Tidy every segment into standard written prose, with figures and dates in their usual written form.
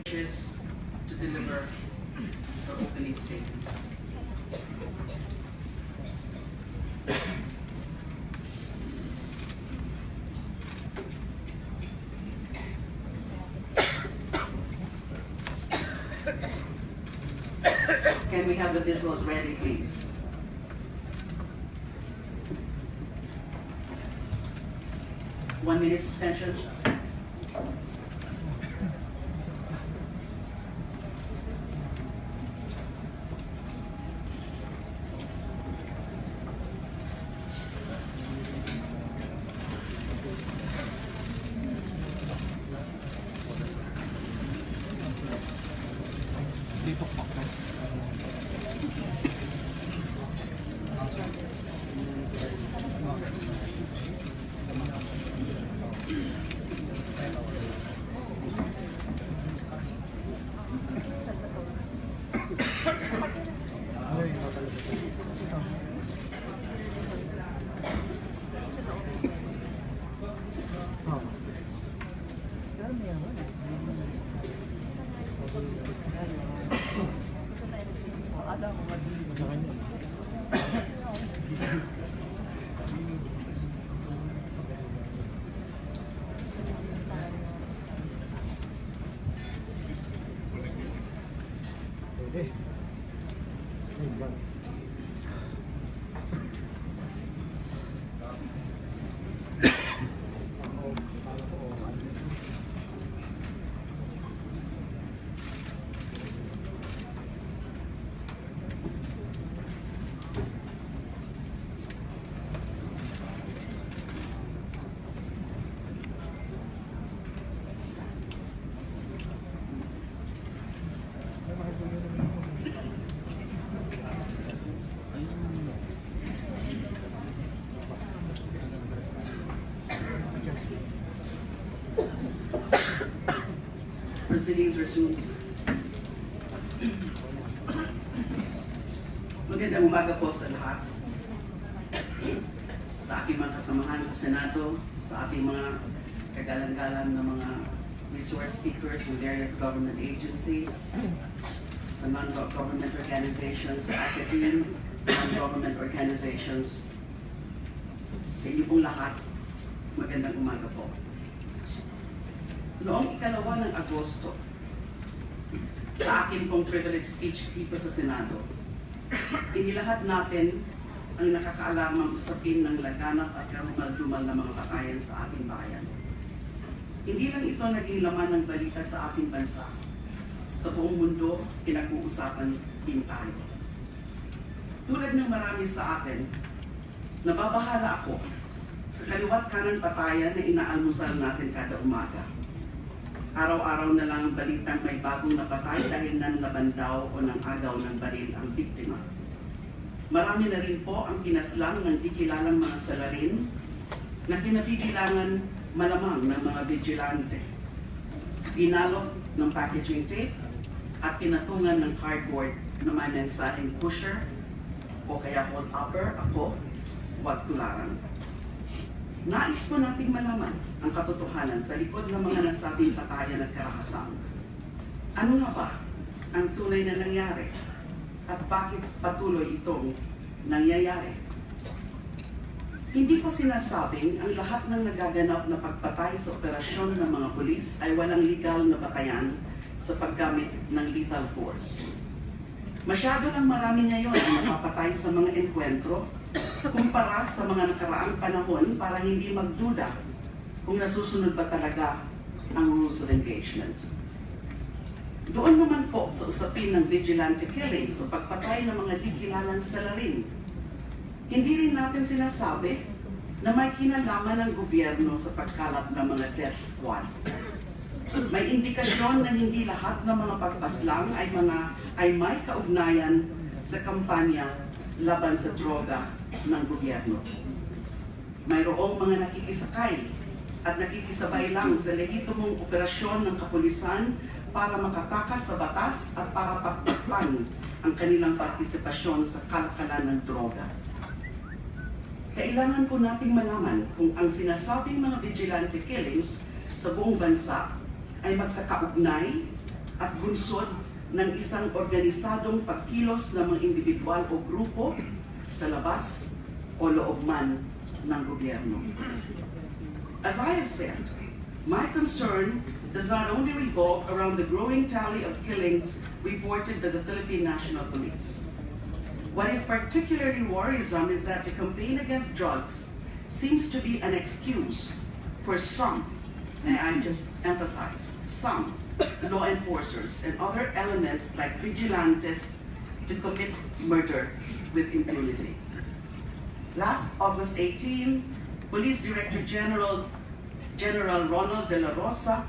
wishes to deliver her opening statement. Can we have the visuals ready, please? One minute suspension. Proceedings resumed. Magandang umaga po sa lahat. Sa aking mga kasamahan sa Senado, sa ating mga kagalang-galang na mga resource speakers with various government agencies, sa non-government organizations, sa academia, non-government organizations, sa inyo pong lahat, magandang umaga po. Noong 2 ng Agosto, sa akin pong privilege speech dito sa Senado, inilahat natin ang nakakaalamang usapin ng laganap at karumal-dumal na mga batayan sa ating bayan. Hindi lang ito naging laman ng balita sa ating bansa. Sa buong mundo, pinag-uusapan din tayo. Tulad ng marami sa atin, nababahala ako sa kaliwat kanan patayan na inaalmusal natin kada umaga. Araw-araw na lang ang balitang may bagong napatay dahil nanlaban daw o nang agaw ng baril ang biktima. Marami na rin po ang kinaslang ng di kilalang mga salarin na kinabibilangan malamang ng mga vigilante. Binalot ng packaging tape at pinatungan ng cardboard na may mensaheng pusher o kaya hold upper, ako, huwag tularan. Nais po nating malaman ang katotohanan sa likod ng mga nasabing patayan at karakasan. Ano nga ba ang tunay na nangyari at bakit patuloy itong nangyayari? Hindi ko sinasabing ang lahat ng nagaganap na pagpatay sa operasyon ng mga pulis ay walang legal na batayan sa paggamit ng lethal force. Masyado lang marami ngayon ang napapatay sa mga enkwentro kumpara sa mga nakaraang panahon para hindi magduda kung nasusunod ba talaga ang rules of engagement. Doon naman po sa usapin ng vigilante killings o pagpatay ng mga di kilalang salarin, hindi rin natin sinasabi na may kinalaman ng gobyerno sa pagkalat ng mga death squad. May indikasyon na hindi lahat ng mga pagpaslang ay may kaugnayan sa kampanya laban sa droga ng gobyerno. Mayroong mga nakikisakay at nakikisabay lang sa lehitimong operasyon ng kapulisan para makatakas sa batas at para pagtakpan ang kanilang partisipasyon sa kalakalan ng droga. Kailangan po nating malaman kung ang sinasabing mga vigilante killings sa buong bansa ay magkakaugnay at bunsod ng isang organisadong pagkilos ng mga individual o grupo sa labas o loob man ng gobyerno. As I have said, my concern does not only revolve around the growing tally of killings reported by the Philippine National Police. What is particularly worrisome is that the campaign against drugs seems to be an excuse for some, and I just emphasize, some law enforcers and other elements like vigilantes to commit murder with impunity. Last August 18, Police Director General Ronald De La Rosa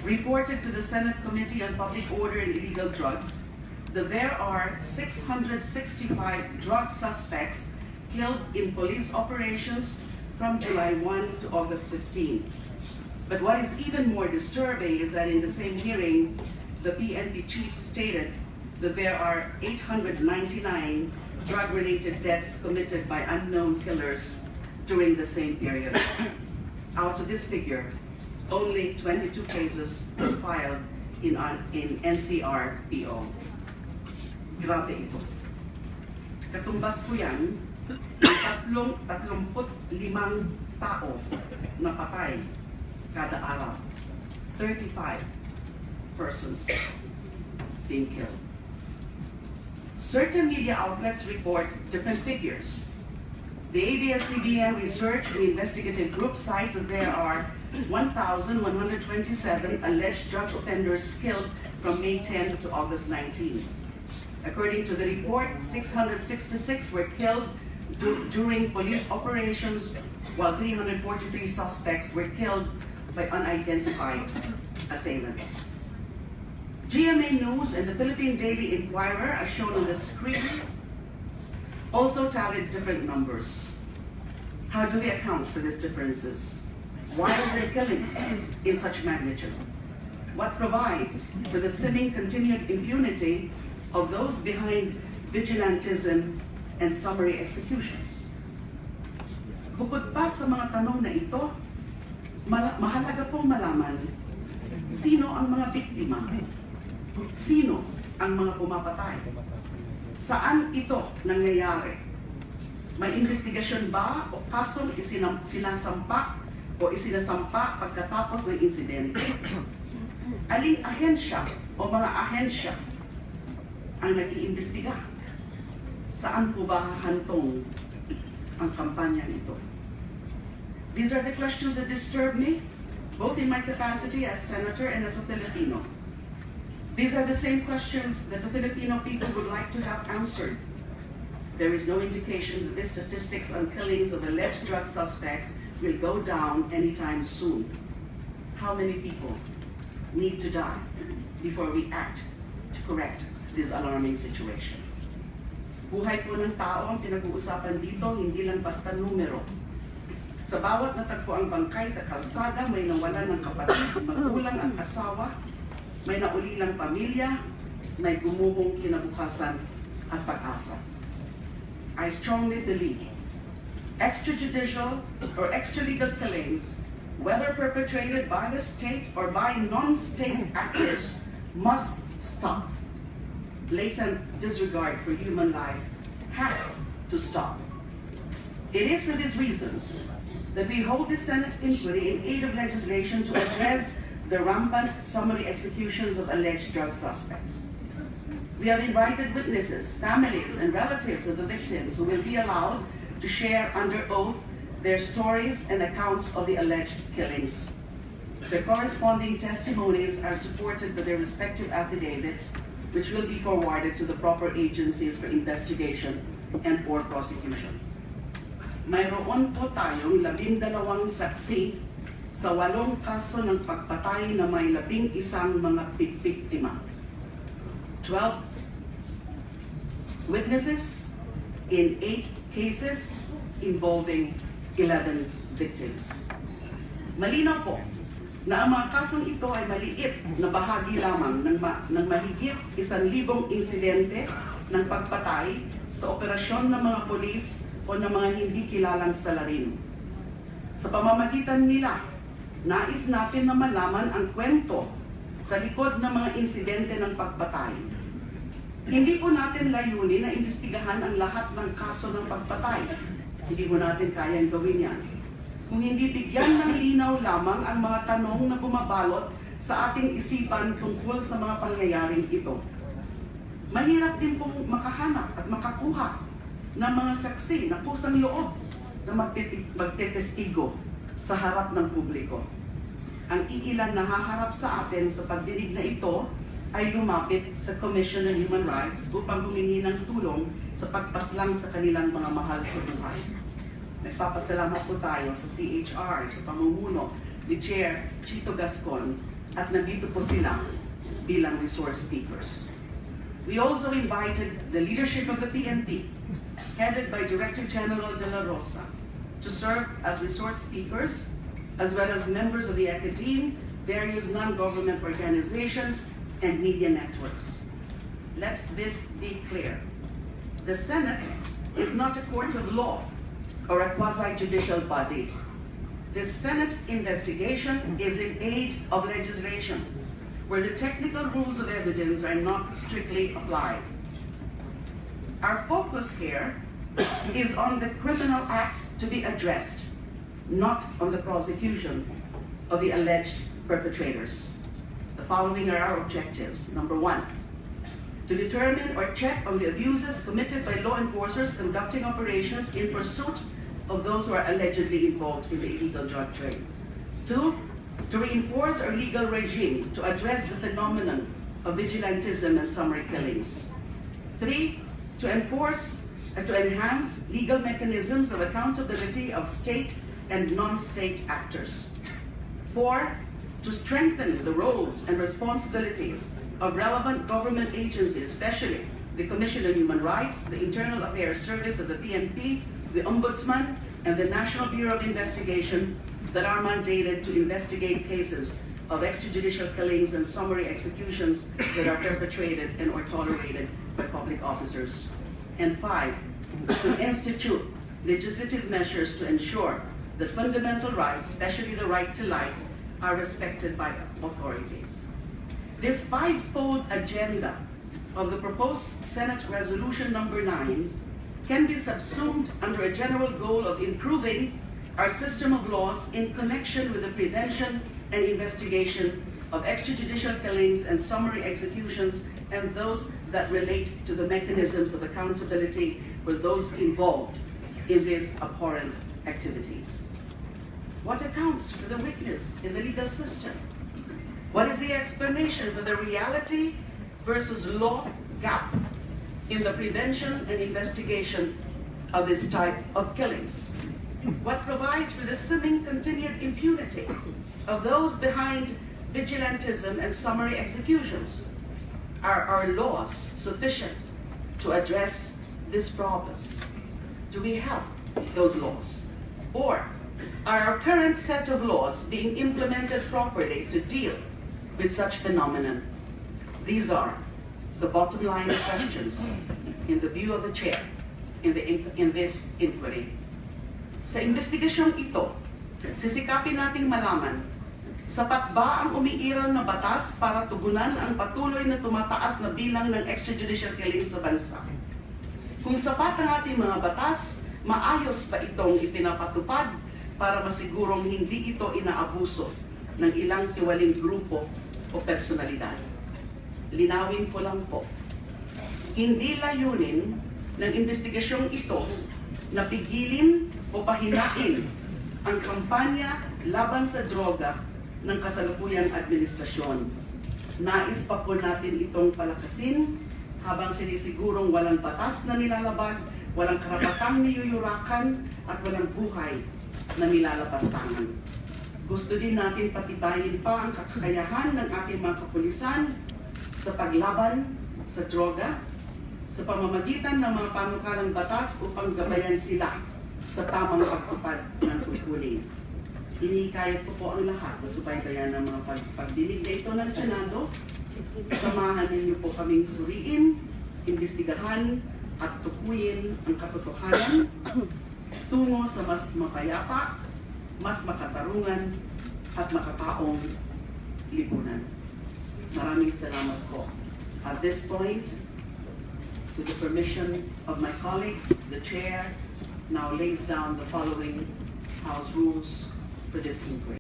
reported to the Senate Committee on Public Order and Illegal Drugs that there are 665 drug suspects killed in police operations from July 1 to August 15. But what is even more disturbing is that in the same hearing, the PNP chief stated that there are 899 drug-related deaths committed by unknown killers during the same period. Out of this figure, only 22 cases were filed in NCR-PO. Grabe ito. Katumbas ko yan, 35 tao na patay kada araw. 35 persons being killed. Certain media outlets report different figures. The ABS-CBN Research and Investigative Group cites that there are 1,127 alleged drug offenders killed from May 10 to August 19. According to the report, 666 were killed during police operations, while 343 suspects were killed by unidentified assailants. GMA News and the Philippine Daily Inquirer, as shown on the screen, also tallied different numbers. How do we account for these differences? Why are there killings in such magnitude? What provides for the seeming continued impunity of those behind vigilantism and summary executions? Bukod pa sa mga tanong na ito, mahalaga pong malaman sino ang mga biktima, sino ang mga pumapatay, saan ito nangyayari, may investigasyon ba o kasong sinasampa o isinasampa pagkatapos ng insidente, aling ahensya o mga ahensya ang nag-iimbestiga, saan po ba hahantong ang kampanyang ito? These are the questions that disturb me, both in my capacity as senator and as a Filipino. These are the same questions that the Filipino people would like to have answered. There is no indication that the statistics on killings of alleged drug suspects will go down anytime soon. How many people need to die before we act to correct this alarming situation? Buhay po ng tao ang pinag-uusapan dito, hindi lang basta numero. Sa bawat natagpuang bangkay sa kalsada, may nawalan ng kapatid, magulang at asawa, may naulilang pamilya, may gumuhong kinabukasan at pag-asa. I strongly believe extrajudicial or extralegal killings, whether perpetrated by the state or by non-state actors, must stop. Blatant disregard for human life has to stop. It is for these reasons that we hold the Senate inquiry in aid of legislation to address the rampant summary executions of alleged drug suspects. We have invited witnesses, families, and relatives of the victims who will be allowed to share under oath their stories and accounts of the alleged killings. Their corresponding testimonies are supported by their respective affidavits, which will be forwarded to the proper agencies for investigation and for prosecution. Mayroon po tayong 12 saksi sa 8 kaso ng pagpatay na may 11 mga biktima. 12 witnesses in 8 cases involving 11 victims. Malinaw po na ang mga kasong ito ay maliit na bahagi lamang ng mahigit 1,000 insidente ng pagpatay sa operasyon ng mga polis o ng mga hindi kilalang salarin. Sa pamamagitan nila, nais natin na malaman ang kwento sa likod ng mga insidente ng pagpatay. Hindi po natin layunin na imbestigahan ang lahat ng kaso ng pagpatay. Hindi po natin kayang gawin yan. Kung hindi bigyan ng linaw lamang ang mga tanong na bumabalot sa ating isipan tungkol sa mga pangyayaring ito. Mahirap din pong makahanap at makakuha ng mga saksi na kusang loob na magtetestigo sa harap ng publiko. Ang iilan na haharap sa atin sa pagdinig na ito ay lumapit sa Commission on Human Rights upang humingi ng tulong sa pagpaslang sa kanilang mga mahal sa buhay. Nagpapasalamat po tayo sa CHR, sa pamumuno ni Chair Chito Gascon, at nandito po sila bilang resource speakers. We also invited the leadership of the PNP, headed by Director General De La Rosa, to serve as resource speakers, as well as members of the academe, various non-government organizations, and media networks. Let this be clear. The Senate is not a court of law or a quasi-judicial body. The Senate investigation is in aid of legislation, where the technical rules of evidence are not strictly applied. Our focus here is on the criminal acts to be addressed, not on the prosecution of the alleged perpetrators. The following are our objectives. Number one, to determine or check on the abuses committed by law enforcers conducting operations in pursuit of those who are allegedly involved in the illegal drug trade. Two, to reinforce our legal regime to address the phenomenon of vigilantism and summary killings. Three, to enhance legal mechanisms of accountability of state and non-state actors. Four, to strengthen the roles and responsibilities of relevant government agencies, especially the Commission on Human Rights, the Internal Affairs Service of the PNP, the Ombudsman, and the National Bureau of Investigation that are mandated to investigate cases of extrajudicial killings and summary executions that are perpetrated and or tolerated by public officers. And five, to institute legislative measures to ensure that fundamental rights, especially the right to life, are respected by authorities. This five-fold agenda of the proposed Senate Resolution number 9 can be subsumed under a general goal of improving our system of laws in connection with the prevention and investigation of extrajudicial killings and summary executions and those that relate to the mechanisms of accountability for those involved in these abhorrent activities. What accounts for the weakness in the legal system? What is the explanation for the reality versus law gap in the prevention and investigation of this type of killings? What provides for the seeming continued impunity of those behind vigilantism and summary executions? Are our laws sufficient to address these problems? Do we have those laws? Or are our current set of laws being implemented properly to deal with such phenomenon? These are the bottom line questions in the view of the chair in this inquiry. Sa investigasyong ito, sisikapin nating malaman, sapat ba ang umiiral na batas para tugunan ang patuloy na tumataas na bilang ng extrajudicial killings sa bansa? Kung sapat ang ating mga batas, maayos ba itong ipinapatupad para masigurong hindi ito inaabuso ng ilang tiwaling grupo o personalidad? Linawin ko lang po, hindi layunin ng investigasyong ito na pigilin o pahinain ang kampanya laban sa droga ng kasalukuyang administrasyon. Nais pa po natin itong palakasin habang sinisigurong walang batas na nilalabag, walang karapatang niyuyurakan, at walang buhay na nilalapastangan. Gusto din natin patibayin pa ang kakayahan ng ating mga kapulisan sa paglaban sa droga, sa pamamagitan ng mga panukalang batas upang gabayan sila sa tamang pagtupad ng tungkulin. Hinihikayat ko po ang lahat na subaybayan ng mga pagdinig na ito ng Senado. Samahan ninyo po kaming suriin, imbestigahan at tukuyin ang katotohanan tungo sa mas mapayapa, mas makatarungan at makataong lipunan. Maraming salamat po. At this point, with the permission of my colleagues, the Chair now lays down the following House rules for this inquiry.